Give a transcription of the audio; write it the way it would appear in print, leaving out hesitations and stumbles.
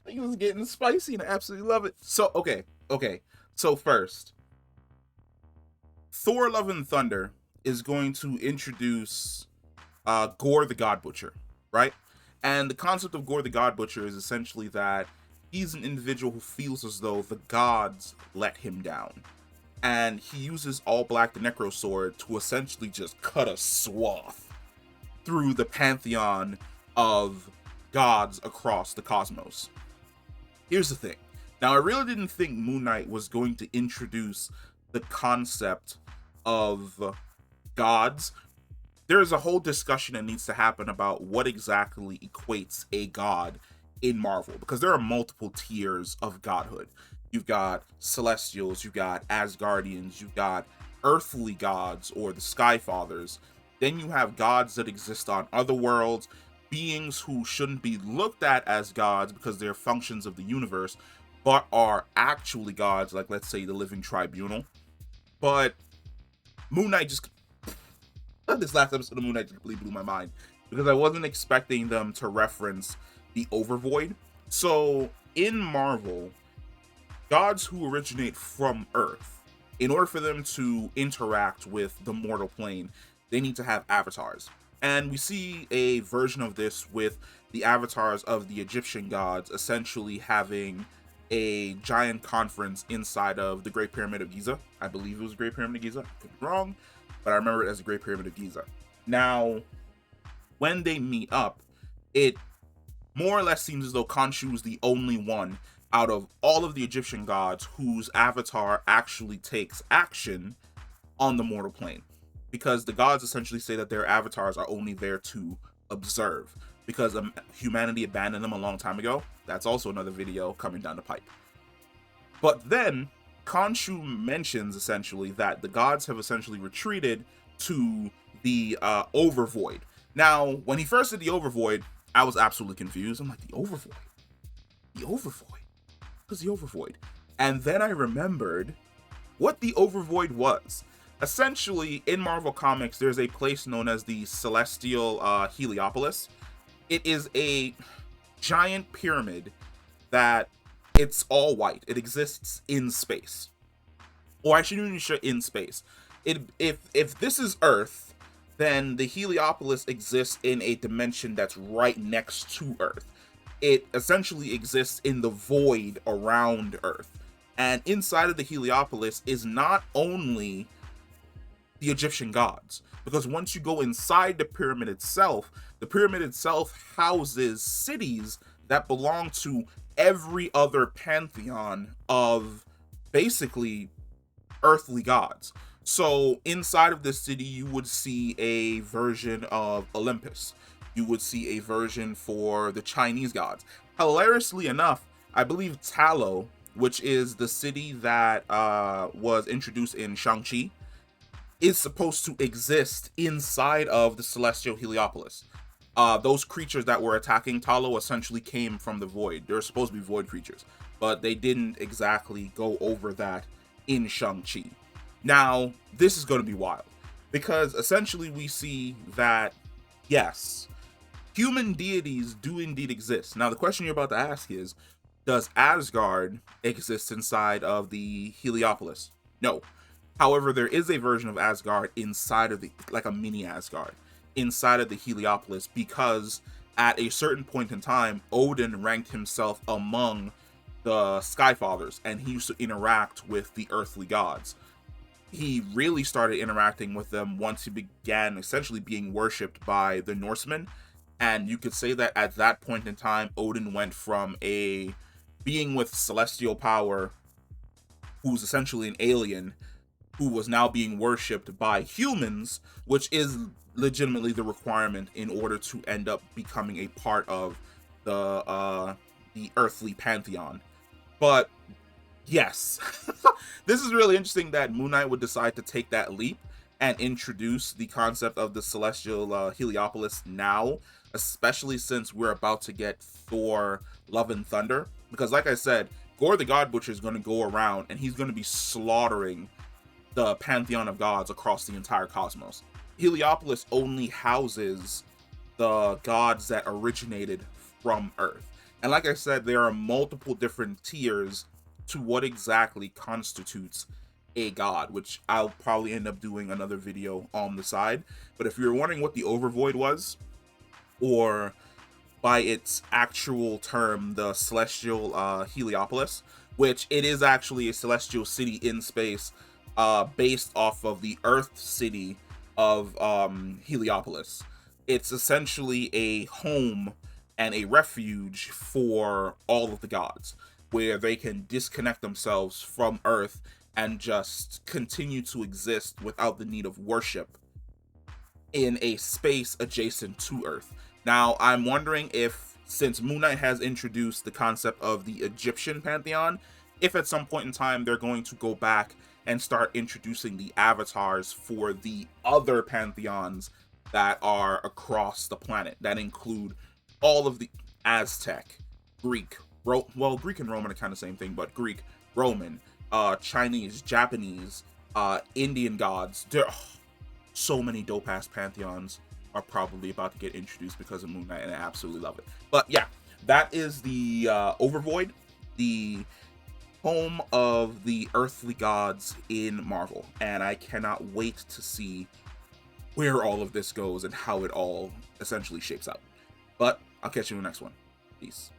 Things is getting spicy and I absolutely love it. So, okay. So first, Thor Love and Thunder is going to introduce Gore the God Butcher, right? And the concept of Gore the God Butcher is essentially that he's an individual who feels as though the gods let him down. And he uses All Black the Necro Sword to essentially just cut a swath through the pantheon of gods across the cosmos. Here's the thing. Now, I really didn't think Moon Knight was going to introduce the concept of gods. There's a whole discussion that needs to happen about what exactly equates a god in Marvel, because there are multiple tiers of godhood. You've got Celestials, you've got Asgardians, you've got earthly gods or the Sky Fathers. Then you have gods that exist on other worlds, beings who shouldn't be looked at as gods because they're functions of the universe, but are actually gods, like let's say the Living Tribunal. But Moon Knight just this last episode of Moon Knight just completely blew my mind because I wasn't expecting them to reference the Overvoid. So in Marvel, gods who originate from Earth, in order for them to interact with the mortal plane, they need to have avatars. And we see a version of this with the avatars of the Egyptian gods essentially having a giant conference inside of the Great Pyramid of Giza. I believe it was the Great Pyramid of Giza. I could be wrong, but I remember it as the Great Pyramid of Giza. Now, when they meet up, it more or less seems as though Khonshu is the only one out of all of the Egyptian gods whose avatar actually takes action on the mortal plane. Because the gods essentially say that their avatars are only there to observe. Because humanity abandoned them a long time ago. That's also another video coming down the pipe. But then, Khonshu mentions essentially that the gods have essentially retreated to the Overvoid. Now, when he first did the Overvoid, I was absolutely confused. I'm like, the Overvoid? The Overvoid? What's the Overvoid? And then I remembered what the Overvoid was. Essentially, in Marvel Comics, there's a place known as the Celestial Heliopolis. It is a giant pyramid that it's all white. It exists in space. Or I shouldn't even say in space. If this is Earth, then the Heliopolis exists in a dimension that's right next to Earth. It essentially exists in the void around Earth. And inside of the Heliopolis is not only the Egyptian gods, because once you go inside the pyramid itself houses cities that belong to every other pantheon of basically earthly gods. So inside of this city, you would see a version of Olympus. You would see a version for the Chinese gods. Hilariously enough, I believe Talo, which is the city that was introduced in Shang-Chi, is supposed to exist inside of the Celestial Heliopolis. Those creatures that were attacking Talo essentially came from the void. They're supposed to be void creatures, but they didn't exactly go over that in Shang-Chi. Now, this is going to be wild, because essentially we see that, yes, human deities do indeed exist. Now, the question you're about to ask is, does Asgard exist inside of the Heliopolis? No. However, there is a version of Asgard inside of like a mini Asgard, inside of the Heliopolis, because at a certain point in time, Odin ranked himself among the Sky Fathers, and he used to interact with the earthly gods. He really started interacting with them once he began essentially being worshipped by the Norsemen, and you could say that at that point in time, Odin went from a being with celestial power, who's essentially an alien, who was now being worshipped by humans, which is legitimately the requirement in order to end up becoming a part of the earthly pantheon. But yes, this is really interesting that Moon Knight would decide to take that leap and introduce the concept of the Celestial Heliopolis now, especially since we're about to get Thor Love and Thunder. Because like I said, Gore the God Butcher is going to go around and he's going to be slaughtering the pantheon of gods across the entire cosmos. Heliopolis only houses the gods that originated from Earth. And like I said, there are multiple different tiers to what exactly constitutes a god, which I'll probably end up doing another video on the side. But if you're wondering what the Overvoid was, or by its actual term, the Celestial Heliopolis, which it is actually a celestial city in space, based off of the Earth city of Heliopolis. It's essentially a home and a refuge for all of the gods, where they can disconnect themselves from Earth and just continue to exist without the need of worship in a space adjacent to Earth. Now, I'm wondering if, since Moon Knight has introduced the concept of the Egyptian pantheon, if at some point in time they're going to go back and start introducing the avatars for the other pantheons that are across the planet, that include all of the Aztec, Greek, Greek and Roman are kind of the same thing, but Greek, Roman, Chinese, Japanese, Indian gods. So many dope ass pantheons are probably about to get introduced because of Moon Knight, and I absolutely love it. But yeah, that is the Overvoid, the home of the earthly gods in Marvel, and I cannot wait to see where all of this goes and how it all essentially shapes out. But I'll catch you in the next one. Peace.